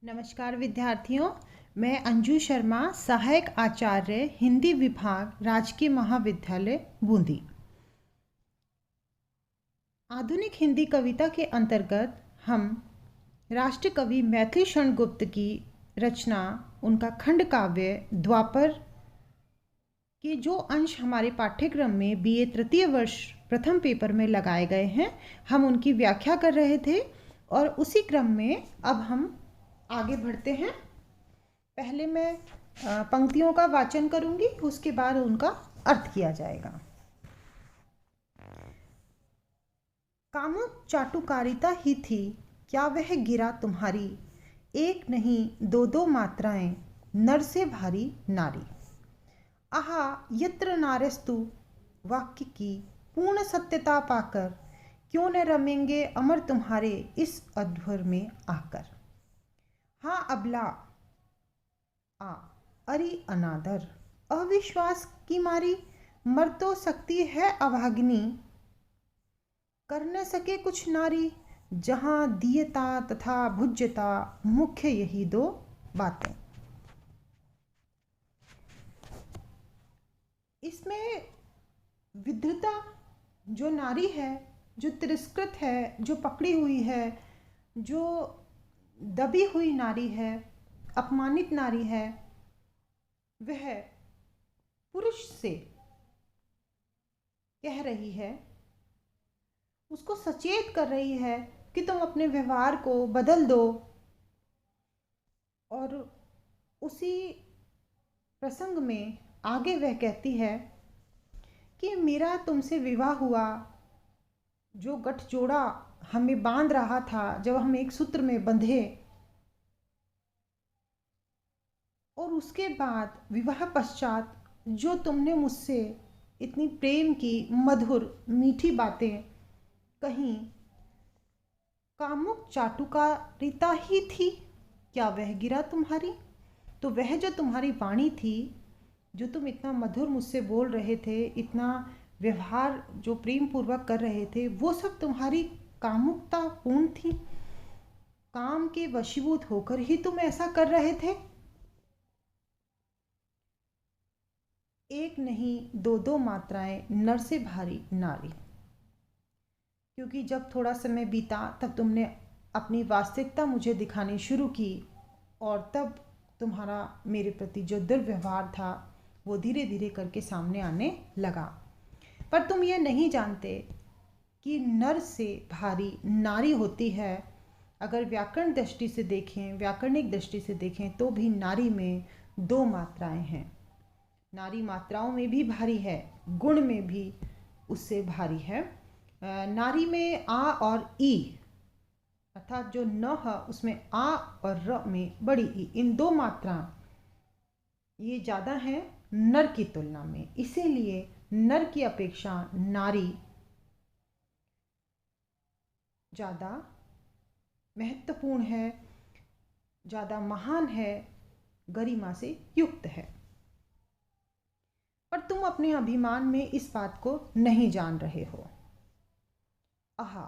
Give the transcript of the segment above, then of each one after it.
नमस्कार विद्यार्थियों, मैं अंजू शर्मा, सहायक आचार्य हिंदी विभाग, राजकीय महाविद्यालय बूंदी। आधुनिक हिंदी कविता के अंतर्गत हम राष्ट्र कवि मैथिली शरण गुप्त की रचना, उनका खंड काव्य द्वापर के जो अंश हमारे पाठ्यक्रम में बीए तृतीय वर्ष प्रथम पेपर में लगाए गए हैं, हम उनकी व्याख्या कर रहे थे और उसी क्रम में अब हम आगे बढ़ते हैं। पहले मैं पंक्तियों का वाचन करूंगी, उसके बाद उनका अर्थ किया जाएगा। कामुक चाटुकारिता ही थी, क्या वह गिरा तुम्हारी, एक नहीं दो दो मात्राएं, नर से भारी नारी। आहा यत्र नारेस्तु वाक्य की पूर्ण सत्यता पाकर, क्यों न रमेंगे अमर तुम्हारे इस अध्वर में आकर। हाँ अबला आ अरे अनादर, अविश्वास की मारी, मर तो सकती है अभागिनी, कर न सके कुछ नारी। जहां दीयता तथा भुज्यता, मुख्य यही दो बातें। इसमें विद्रुता जो नारी है, जो तिरस्कृत है, जो पकड़ी हुई है, जो दबी हुई नारी है, अपमानित नारी है, वह पुरुष से कह रही है, उसको सचेत कर रही है कि तुम अपने व्यवहार को बदल दो। और उसी प्रसंग में आगे वह कहती है कि मेरा तुमसे विवाह हुआ, जो गठजोड़ा हमें बांध रहा था, जब हम एक सूत्र में बंधे, और उसके बाद विवाह पश्चात जो तुमने मुझसे इतनी प्रेम की मधुर मीठी बातें कहीं, कामुक चाटुकारिता ही थी, क्या वह गिरा तुम्हारी। तो वह जो तुम्हारी वाणी थी, जो तुम इतना मधुर मुझसे बोल रहे थे, इतना व्यवहार जो प्रेम पूर्वक कर रहे थे, वो सब तुम्हारी कामुकता पूर्ण थी। काम के वशीभूत होकर ही तुम ऐसा कर रहे थे। एक नहीं दो दो मात्राएं, नर से भारी नारी। क्योंकि जब थोड़ा समय बीता तब तुमने अपनी वास्तविकता मुझे दिखानी शुरू की, और तब तुम्हारा मेरे प्रति जो दुर्व्यवहार था वो धीरे धीरे करके सामने आने लगा। पर तुम ये नहीं जानते कि नर से भारी नारी होती है। अगर व्याकरण दृष्टि से देखें, व्याकरणिक दृष्टि से देखें, तो भी नारी में दो मात्राएं हैं। नारी मात्राओं में भी भारी है, गुण में भी उससे भारी है। नारी में आ और ई, अर्थात जो न है उसमें आ और र में बड़ी ई, इन दो मात्रा ये ज़्यादा हैं नर की तुलना में। इसीलिए नर की अपेक्षा नारी ज़्यादा महत्वपूर्ण है, ज़्यादा महान है, गरिमा से युक्त है। पर तुम अपने अभिमान में इस बात को नहीं जान रहे हो। आहा,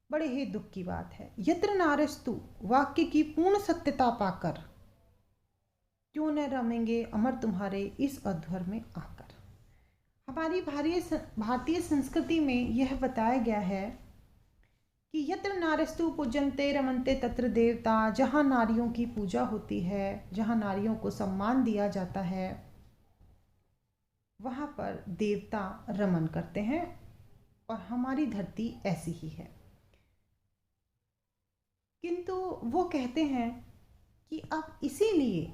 बड़े ही दुख की बात है। यत्र नारस्तु वाक्य की पूर्ण सत्यता पाकर, क्यों न रमेंगे अमर तुम्हारे इस अध्वर में आकर। हमारी भारतीय संस्कृति में यह बताया गया है कि यत्र नारस्तु पूजन्ते रमन्ते तत्र देवता, जहाँ नारियों की पूजा होती है, जहाँ नारियों को सम्मान दिया जाता है, वहाँ पर देवता रमन करते हैं। और हमारी धरती ऐसी ही है। किंतु वो कहते हैं कि अब इसीलिए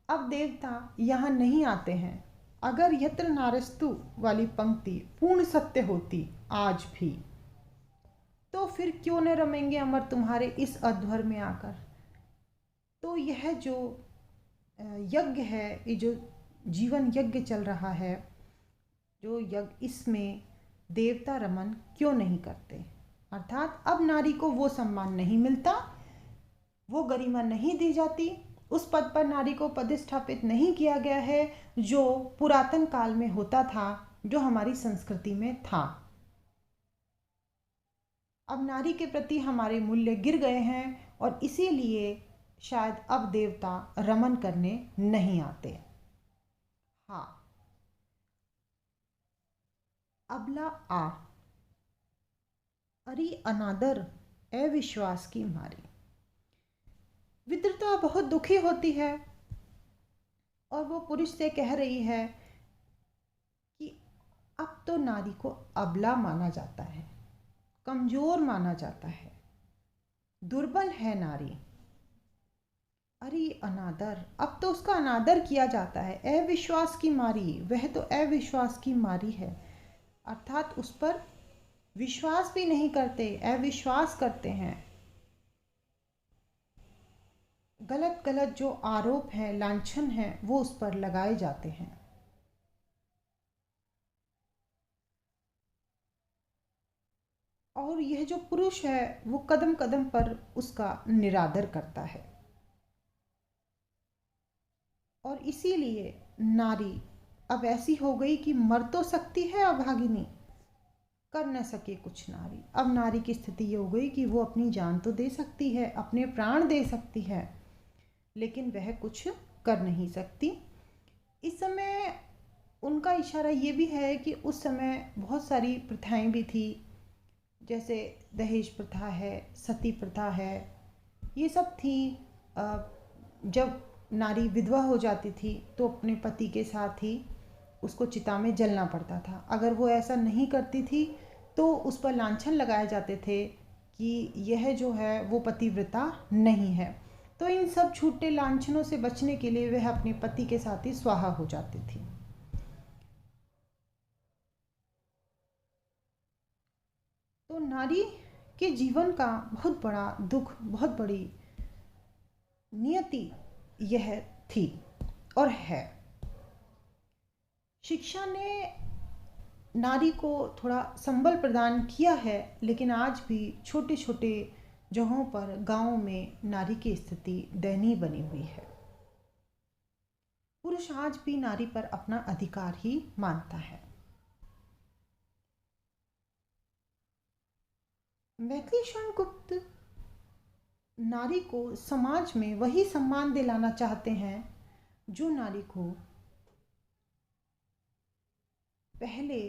अब देवता यहाँ नहीं आते हैं। अगर यत्र नारस्तु वाली पंक्ति पूर्ण सत्य होती आज भी, तो फिर क्यों न रमेंगे अमर तुम्हारे इस अध्वर में आकर। तो यह जो यज्ञ है, ये जो जीवन यज्ञ चल रहा है, जो यज्ञ, इसमें देवता रमन क्यों नहीं करते। अर्थात अब नारी को वो सम्मान नहीं मिलता, वो गरिमा नहीं दी जाती, उस पद पर नारी को पदस्थापित नहीं किया गया है जो पुरातन काल में होता था, जो हमारी संस्कृति में था। अब नारी के प्रति हमारे मूल्य गिर गए हैं और इसीलिए शायद अब देवता रमन करने नहीं आते। हाँ, अबला आ, अरे अनादर, अविश्वास की मारी। विद्रता बहुत दुखी होती है और वो पुरुष से कह रही है कि अब तो नारी को अबला माना जाता है, कमजोर माना जाता है, दुर्बल है नारी। अरे अनादर, अब तो उसका अनादर किया जाता है, अविश्वास की मारी, वह तो अविश्वास की मारी है, अर्थात उस पर विश्वास भी नहीं करते, अविश्वास करते हैं। गलत गलत जो आरोप हैं, लांछन हैं, वो उस पर लगाए जाते हैं। और यह जो पुरुष है वो कदम कदम पर उसका निरादर करता है। और इसीलिए नारी अब ऐसी हो गई कि मर तो सकती है अभागिनी, कर न सके कुछ नारी। अब नारी की स्थिति ये हो गई कि वो अपनी जान तो दे सकती है, अपने प्राण दे सकती है, लेकिन वह कुछ कर नहीं सकती। इस समय उनका इशारा ये भी है कि उस समय बहुत सारी प्रथाएं भी थी, जैसे दहेज प्रथा है, सती प्रथा है, ये सब थी। जब नारी विधवा हो जाती थी तो अपने पति के साथ ही उसको चिता में जलना पड़ता था। अगर वो ऐसा नहीं करती थी तो उस पर लांछन लगाए जाते थे कि यह जो है वो पतिव्रता नहीं है। तो इन सब झूठे लांछनों से बचने के लिए वह अपने पति के साथ ही स्वाहा हो जाती थी। तो नारी के जीवन का बहुत बड़ा दुख, बहुत बड़ी नियति यह थी और है। शिक्षा ने नारी को थोड़ा संबल प्रदान किया है, लेकिन आज भी छोटे छोटे जगहों पर, गांव में नारी की स्थिति दयनीय बनी हुई है। पुरुष आज भी नारी पर अपना अधिकार ही मानता है। मैथिली शरण गुप्त नारी को समाज में वही सम्मान दिलाना चाहते हैं जो नारी को पहले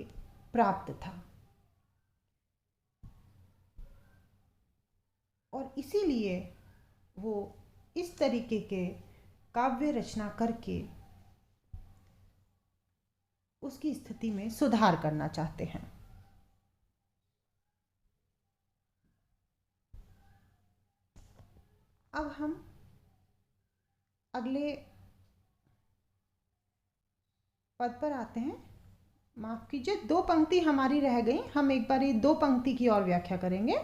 प्राप्त था। और इसीलिए वो इस तरीके के काव्य रचना करके उसकी स्थिति में सुधार करना चाहते हैं। अब हम अगले पद पर आते हैं। माफ कीजिए, दो पंक्ति हमारी रह गई, हम एक बार ये दो पंक्ति की और व्याख्या करेंगे।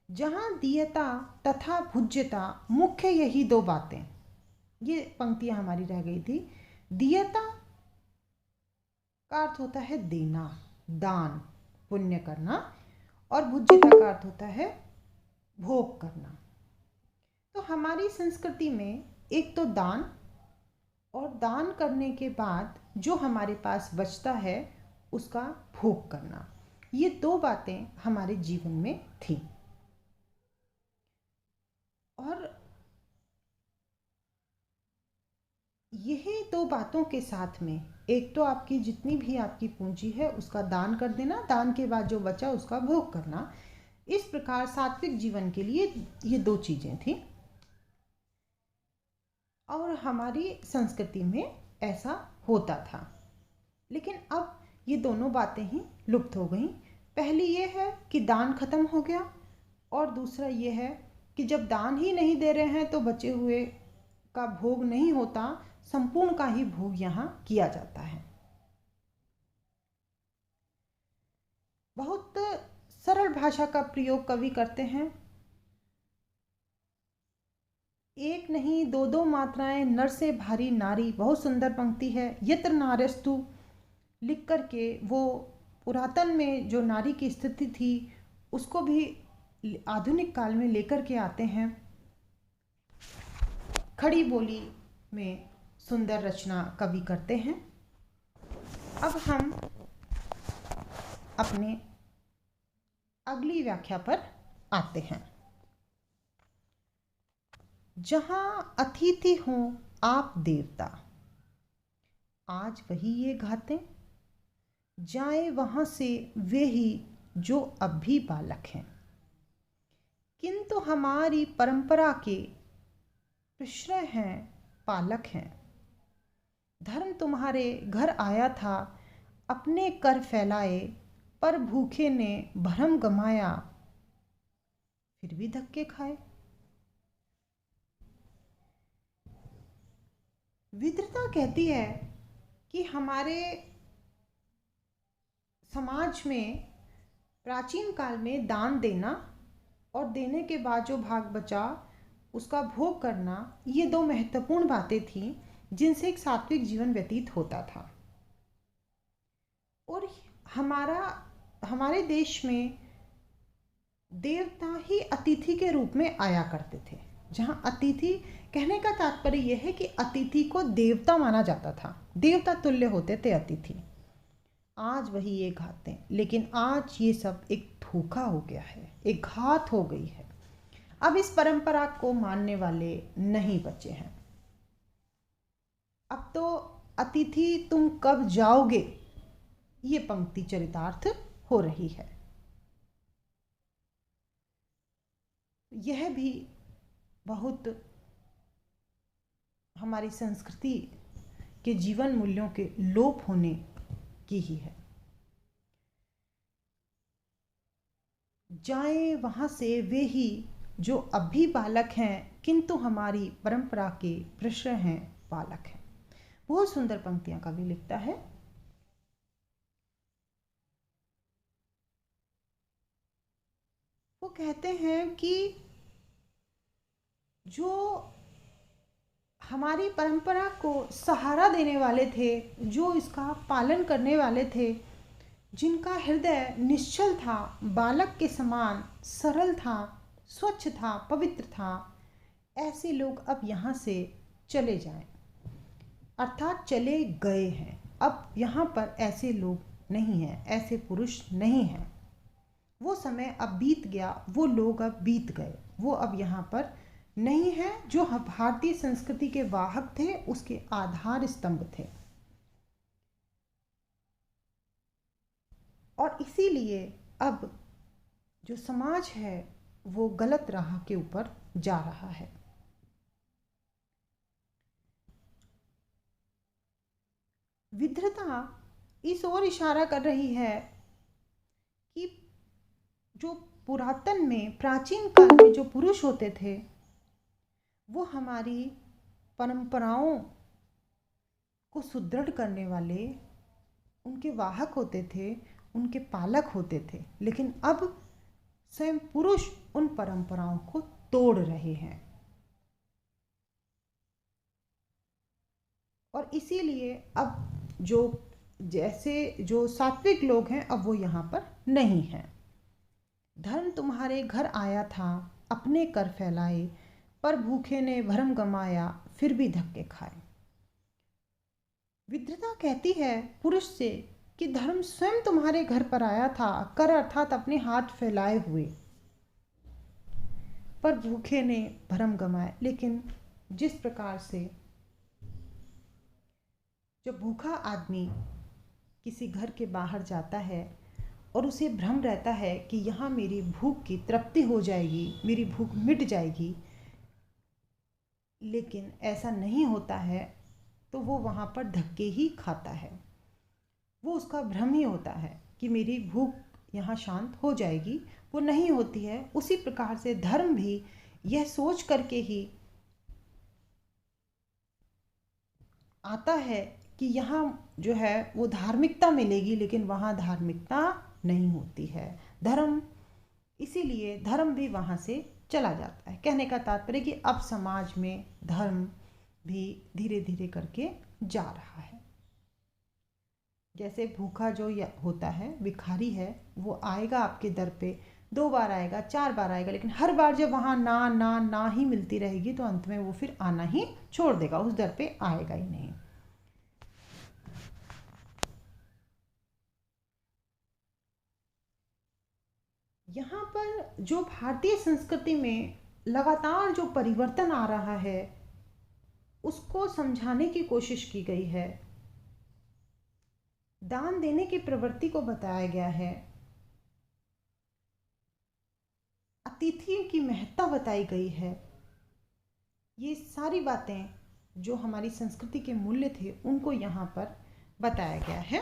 जहां दीयता तथा भुज्यता, मुख्य यही दो बातें, ये पंक्तियां हमारी रह गई थी। दीयता का अर्थ होता है देना, दान, पुण्य करना, और भुज्यता का अर्थ होता है भोग करना। तो हमारी संस्कृति में एक तो दान, और दान करने के बाद जो हमारे पास बचता है उसका भोग करना, ये दो बातें हमारे जीवन में थी। और यही दो बातों के साथ में एक तो आपकी जितनी भी आपकी पूंजी है उसका दान कर देना, दान के बाद जो बचा उसका भोग करना। इस प्रकार सात्विक जीवन के लिए ये दो चीजें थी। और हमारी संस्कृति में ऐसा होता था। लेकिन अब ये दोनों बातें ही लुप्त हो गई। पहली ये है कि दान खत्म हो गया, और दूसरा ये है कि जब दान ही नहीं दे रहे हैं तो बचे हुए का भोग नहीं होता, संपूर्ण का ही भोग यहाँ किया जाता है। बहुत सरल भाषा का प्रयोग कवि करते हैं। एक नहीं दो दो मात्राएं, नर से भारी नारी, बहुत सुंदर पंक्ति है। यत्र नार्यस्तु लिख करके वो पुरातन में जो नारी की स्थिति थी उसको भी आधुनिक काल में लेकर के आते हैं। खड़ी बोली में सुंदर रचना कवि करते हैं। अब हम अपने अगली व्याख्या पर आते हैं। जहाँ अतिथि हों आप देवता, आज वही ये घातें, जाए वहाँ से वे ही जो अब भी बालक हैं। किंतु हमारी परंपरा के प्रश्रय हैं, पालक हैं। धर्म तुम्हारे घर आया था, अपने कर फैलाए, पर भूखे ने भरम गमाया, फिर भी धक्के खाए। विद्रता कहती है कि हमारे समाज में प्राचीन काल में दान देना और देने के बाद जो भाग बचा उसका भोग करना, ये दो महत्वपूर्ण बातें थीं जिनसे एक सात्विक जीवन व्यतीत होता था। और हमारे देश में देवता ही अतिथि के रूप में आया करते थे। जहाँ अतिथि, कहने का तात्पर्य यह है कि अतिथि को देवता माना जाता था, देवता तुल्य होते थे अतिथि। आज वही ये घात हैं, लेकिन आज ये सब एक धोखा हो गया है, एक घात हो गई है। अब इस परंपरा को मानने वाले नहीं बचे हैं। अब तो अतिथि तुम कब जाओगे, ये पंक्ति चरितार्थ हो रही है। यह भी बहुत हमारी संस्कृति के जीवन मूल्यों के लोप होने की ही है। जाए वहाँ से वे ही जो अब भी बालक हैं, किंतु हमारी परंपरा के प्रश्रय हैं, बालक हैं। बहुत सुंदर पंक्तियां कवि लिखता है। वो कहते हैं कि जो हमारी परंपरा को सहारा देने वाले थे, जो इसका पालन करने वाले थे, जिनका हृदय निश्चल था, बालक के समान सरल था, स्वच्छ था, पवित्र था, ऐसे लोग अब यहाँ से चले जाएं, अर्थात चले गए हैं। अब यहाँ पर ऐसे लोग नहीं हैं, ऐसे पुरुष नहीं हैं। वो समय अब बीत गया, वो लोग अब बीत गए, वो अब यहाँ पर नहीं है जो भारतीय संस्कृति के वाहक थे, उसके आधार स्तंभ थे। और इसीलिए अब जो समाज है वो गलत राह के ऊपर जा रहा है। विद्रता इस ओर इशारा कर रही है कि जो पुरातन में, प्राचीन काल में जो पुरुष होते थे, वो हमारी परंपराओं को सुदृढ़ करने वाले, उनके वाहक होते थे, उनके पालक होते थे। लेकिन अब स्वयं पुरुष उन परंपराओं को तोड़ रहे हैं। और इसीलिए अब जो सात्विक लोग हैं, अब वो यहाँ पर नहीं हैं। धर्म तुम्हारे घर आया था, अपने कर फैलाए, पर भूखे ने भरम गमाया, फिर भी धक्के खाए। विद्रता कहती है पुरुष से कि धर्म स्वयं तुम्हारे घर पर आया था, कर अर्थात अपने हाथ फैलाए हुए, पर भूखे ने भरम गमाए। लेकिन जिस प्रकार से जब भूखा आदमी किसी घर के बाहर जाता है और उसे भ्रम रहता है कि यहाँ मेरी भूख की तृप्ति हो जाएगी, मेरी भूख मिट जाएगी, लेकिन ऐसा नहीं होता है, तो वो वहाँ पर धक्के ही खाता है। वो उसका भ्रम ही होता है कि मेरी भूख यहाँ शांत हो जाएगी, वो नहीं होती है। उसी प्रकार से धर्म भी यह सोच करके ही आता है कि यहाँ जो है वो धार्मिकता मिलेगी, लेकिन वहाँ धार्मिकता नहीं होती है। धर्म, इसीलिए धर्म भी वहाँ से चला जाता है। कहने का तात्पर्य कि अब समाज में धर्म भी धीरे धीरे करके जा रहा है। जैसे भूखा जो होता है, भिखारी है, वो आएगा आपके दर पे, 2 बार आएगा, 4 बार आएगा, लेकिन हर बार जब वहाँ ना ना ना ही मिलती रहेगी तो अंत में वो फिर आना ही छोड़ देगा, उस दर पे आएगा ही नहीं। यहाँ पर जो भारतीय संस्कृति में लगातार जो परिवर्तन आ रहा है उसको समझाने की कोशिश की गई है। दान देने की प्रवृत्ति को बताया गया है। अतिथियों की महत्ता बताई गई है। ये सारी बातें जो हमारी संस्कृति के मूल्य थे उनको यहाँ पर बताया गया है।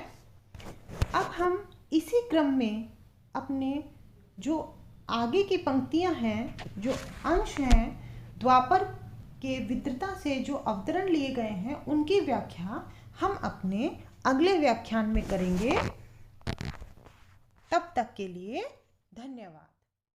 अब हम इसी क्रम में अपने जो आगे की पंक्तियाँ हैं, जो अंश हैं, द्वापर के विद्रता से जो अवतरण लिए गए हैं उनकी व्याख्या हम अपने अगले व्याख्यान में करेंगे। तब तक के लिए धन्यवाद।